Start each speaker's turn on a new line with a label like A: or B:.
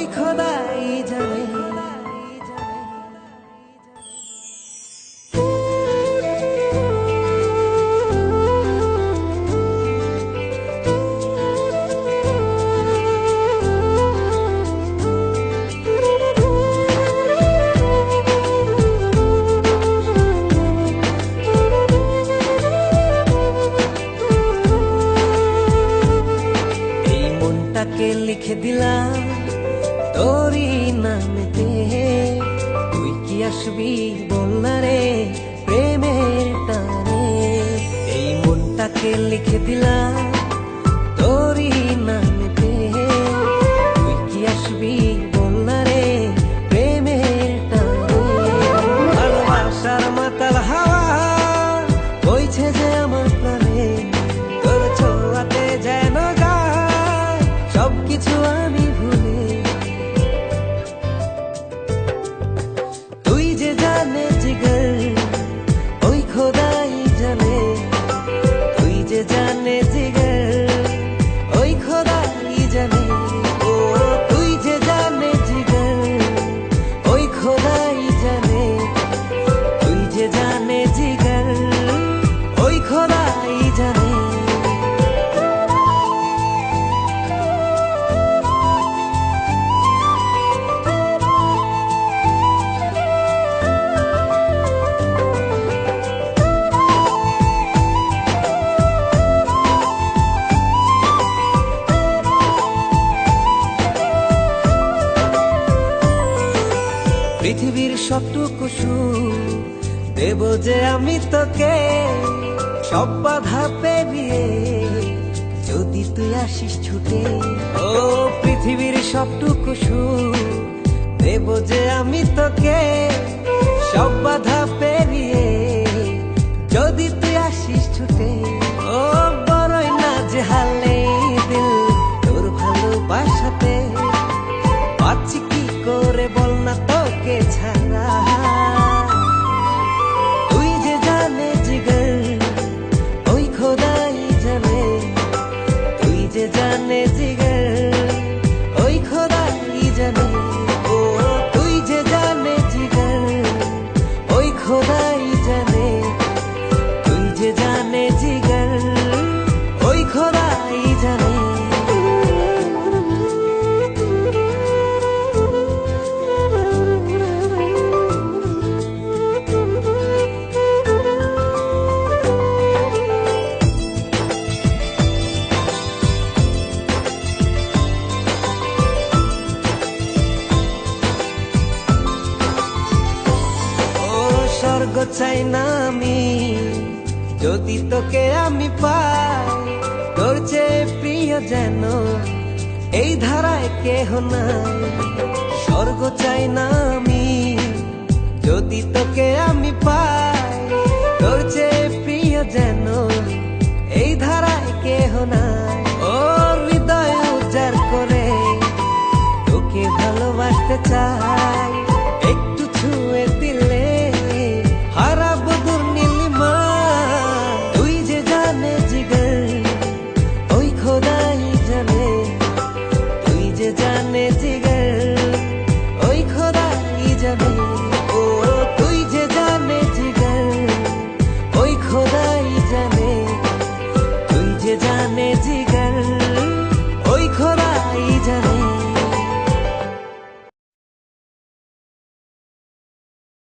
A: ওই খোদাই জানে। লিখে দিলাম তোরই নামেতে, তুই কি আসবি বল না রে প্রেমের টানে। এই মনটাকে লিখে দিলাম তোরই নামেতে, তুই কি আসবি বল না রে প্রেমের টানে। ভালোবাসার মাতাল হাওয়া বইছে যে আমার প্রাণে, তোর ছোঁয়াতে যেন সবকিছু আমি ভুলে। তুই যে জানে জিগর ওই খোদাই জানে, তুই যে জানে জিগর ওই খোদাই জানে। ও তুই যে জানে জিগর ওই খোদাই জানে, তুই যে জানে জিগর ওই খোদাই জানে। পৃথিবীর সবটুকু সুখ দেব যে আমি তোকে, সব বাধা পেরিয়ে যদি তুই আসিস ছুটে। ও পৃথিবীর সবটুকু সুখ দেব যে আমি তোকে, সব বাধা পেরিয়ে যদি তুই আসিস ছুটে। ও বড়ই না যে হালে দিল তোর ভালোবাসাতে, পাচ্ছি কি করে বল না তোকে ছাড়া। তুই যে জানে জিগর ওই খোদাই জানে, তুই যে জানে জিগর ওই খোদাই জানে। ও তুই যে জানে জিগর ওই খোদাই জানে, তুই যে জানে জিগর ওই খোদাই জানে। স্বর্গ চাই না আমি যদি তোকে আমি পাই, তোর চেয়ে প্রিয় যেন এই ধারায় কেহ নাই। স্বর্গ চাই না আমি যদি তোকে আমি পাই, তোর চেয়ে প্রিয় যেন এই ধারায় কেহ নাই। ও হৃদয় উজাড় করে তোকে ভালোবাসতে চাই।